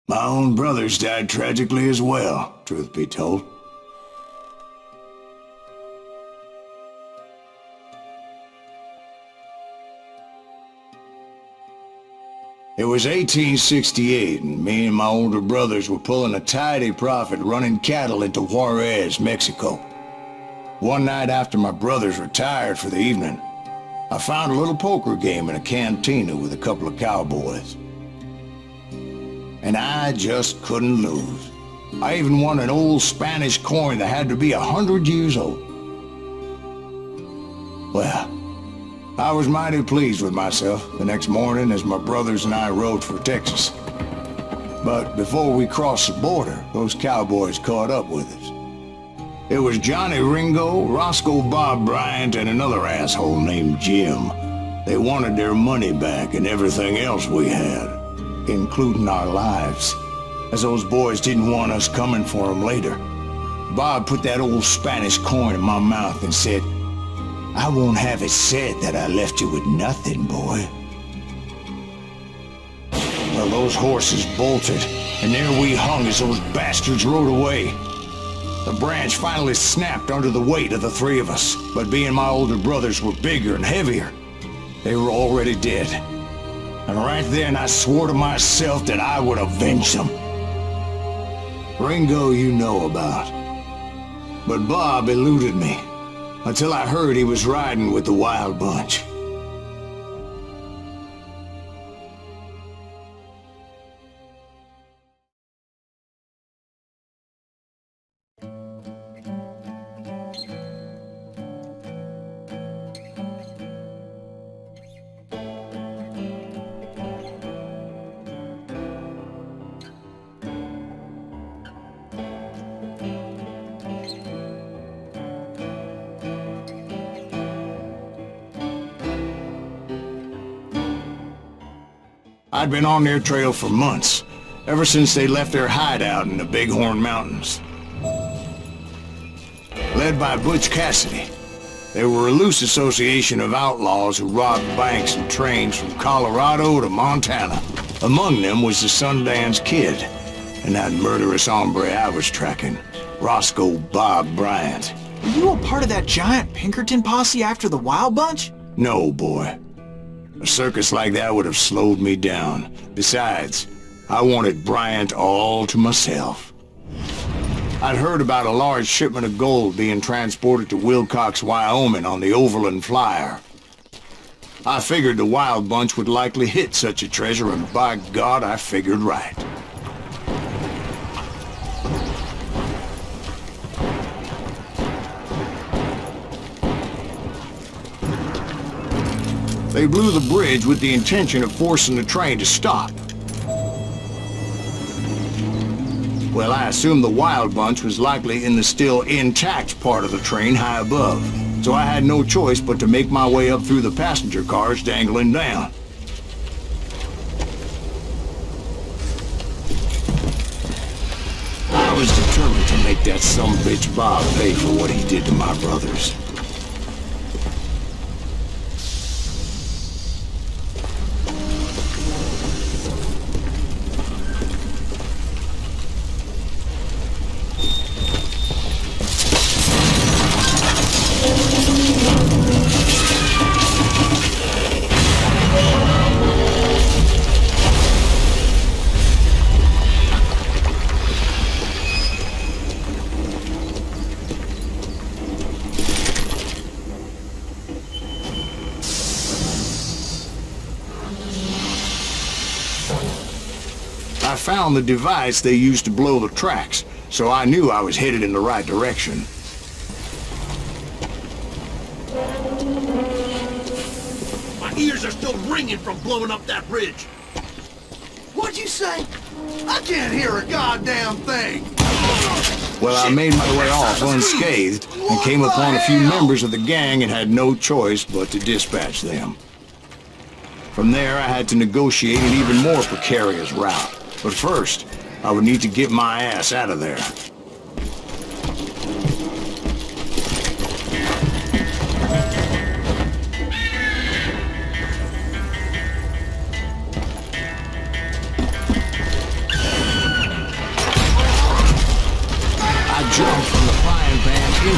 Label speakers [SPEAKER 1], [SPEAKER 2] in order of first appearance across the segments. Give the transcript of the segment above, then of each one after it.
[SPEAKER 1] My own brothers died tragically as well, truth be told. It was 1868, and me and my older brothers were pulling a tidy profit running cattle into Juarez, Mexico. One night after my brothers retired for the evening, I found a little poker game in a cantina with a couple of cowboys. And I just couldn't lose. I even won an old Spanish coin that had to be 100 years old. Well, I was mighty pleased with myself the next morning as my brothers and I rode for Texas. But before we crossed the border, those cowboys caught up with us. It was Johnny Ringo, Roscoe Bob Bryant, and another asshole named Jim. They wanted their money back and everything else we had, including our lives, as those boys didn't want us coming for them later. Bob put that old Spanish coin in my mouth and said, "I won't have it said that I left you with nothing, boy." Well, those horses bolted, and there we hung as those bastards rode away. The branch finally snapped under the weight of the three of us, but being my older brothers were bigger and heavier, they were already dead. And right then I swore to myself that I would avenge them. Ringo you know about. But Bob eluded me, until I heard he was riding with the Wild Bunch. I'd been on their trail for months, ever since they left their hideout in the Bighorn Mountains. Led by Butch Cassidy, they were a loose association of outlaws who robbed banks and trains from Colorado to Montana. Among them was the Sundance Kid, and that murderous hombre I was tracking, Roscoe Bob Bryant.
[SPEAKER 2] Were you a part of that giant Pinkerton posse after the Wild Bunch?
[SPEAKER 1] No, boy. A circus like that would have slowed me down. Besides, I wanted Bryant all to myself. I'd heard about a large shipment of gold being transported to Wilcox, Wyoming on the Overland Flyer. I figured the Wild Bunch would likely hit such a treasure, and by God, I figured right. They blew the bridge with the intention of forcing the train to stop. Well, I assumed the Wild Bunch was likely in the still intact part of the train high above, so I had no choice but to make my way up through the passenger cars dangling down. I was determined to make that sumbitch Bob pay for what he did to my brothers. I found the device they used to blow the tracks, so I knew I was headed in the right direction.
[SPEAKER 3] My ears are still ringing from blowing up that bridge.
[SPEAKER 4] What'd you say? I can't hear a goddamn thing.
[SPEAKER 1] Well, I made my way off unscathed and came upon a few members of the gang and had no choice but to dispatch them. From there, I had to negotiate an even more precarious route. But first, I would need to get my ass out of there.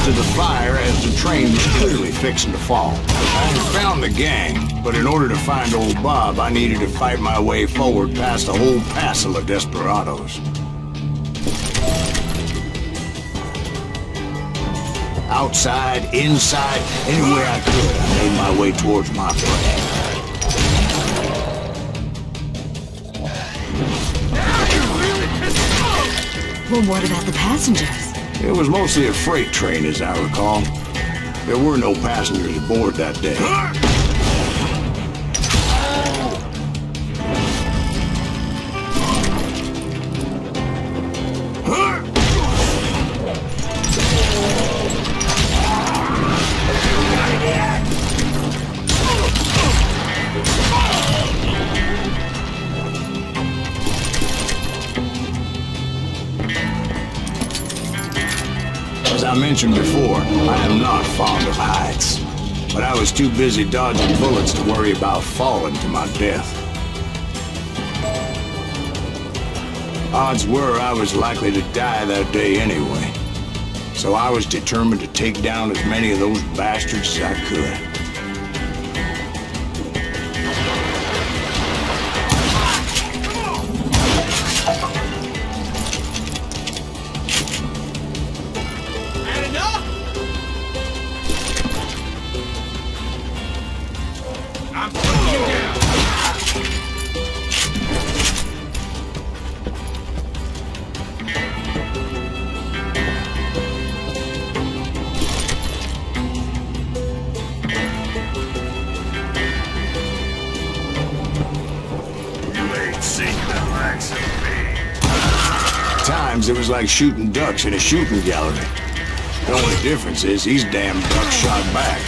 [SPEAKER 1] to the fire as the train was clearly fixing to fall. I had found the gang, but in order to find old Bob, I needed to fight my way forward past a whole passel of desperados. Outside, inside, anywhere I could, I made my way towards my prey.
[SPEAKER 5] Well, what about the passengers?
[SPEAKER 1] It was mostly a freight train, as I recall. There were no passengers aboard that day. As I mentioned before, I am not fond of heights. But I was too busy dodging bullets to worry about falling to my death. Odds were I was likely to die that day anyway. So I was determined to take down as many of those bastards as I could. Times it was like shooting ducks in a shooting gallery. The only difference is these damn ducks shot back.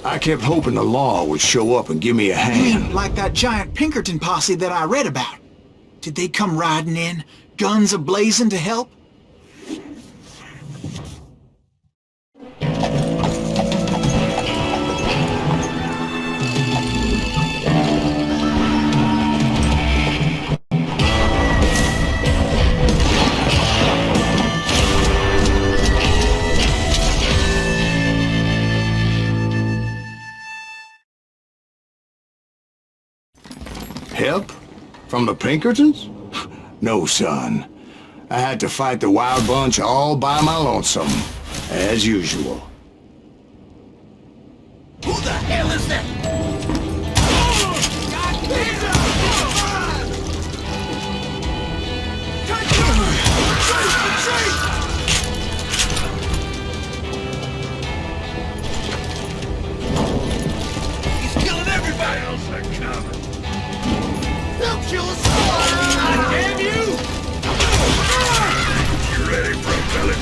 [SPEAKER 1] I kept hoping the law would show up and give me a
[SPEAKER 2] You mean
[SPEAKER 1] hand.
[SPEAKER 2] like that giant Pinkerton posse that I read about? Did they come riding in, guns a-blazing to help?
[SPEAKER 1] Help? From the Pinkertons? No, son. I had to fight the wild bunch all by my lonesome, as usual.
[SPEAKER 4] Who the hell is that? He's killing everybody else that cover. They'll kill us all! Damn you! You ready for a belly?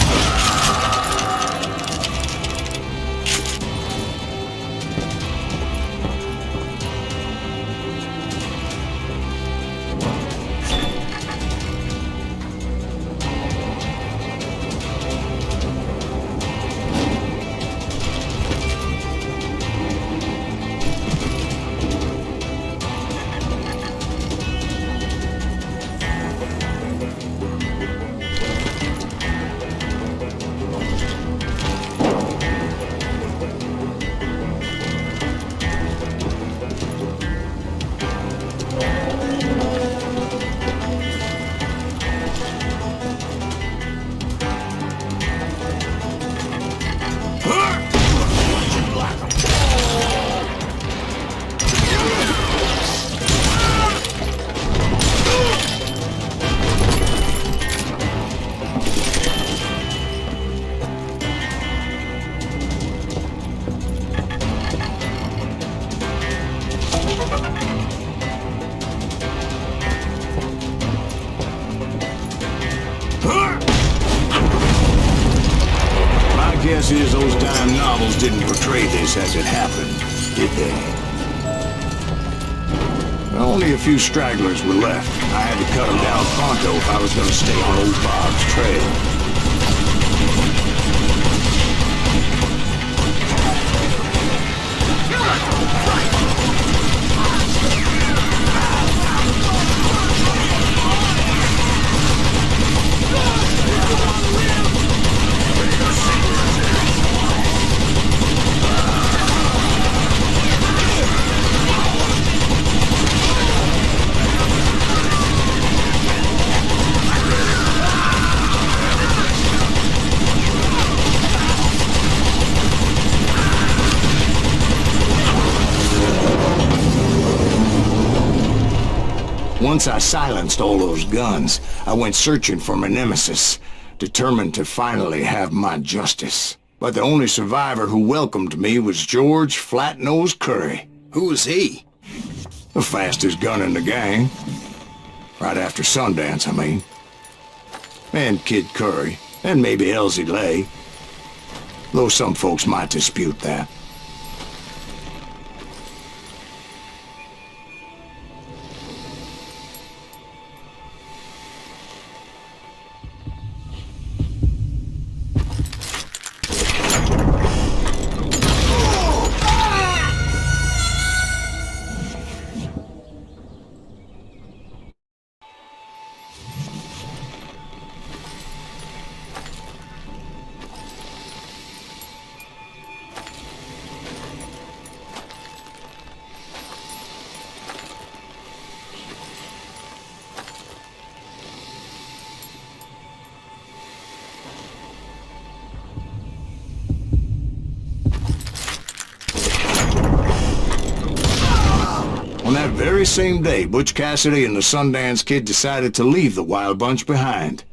[SPEAKER 1] is those dime novels didn't portray this as it happened, did they? Only a few stragglers were left. I had to cut them down pronto if I was going to stay on old Bob's trail. Once I silenced all those guns, I went searching for my nemesis, determined to finally have my justice. But the only survivor who welcomed me was George Flat-Nosed Curry.
[SPEAKER 3] Who was he?
[SPEAKER 1] The fastest gun in the gang. Right after Sundance, I mean. And Kid Curry, and maybe Elsie Lay. Though some folks might dispute that. On that very same day, Butch Cassidy and the Sundance Kid decided to leave the Wild Bunch behind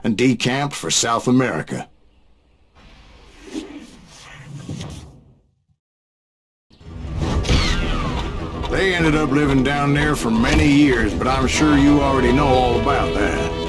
[SPEAKER 1] and decamped for South America. They ended up living down there for many years, but I'm sure you already know all about that.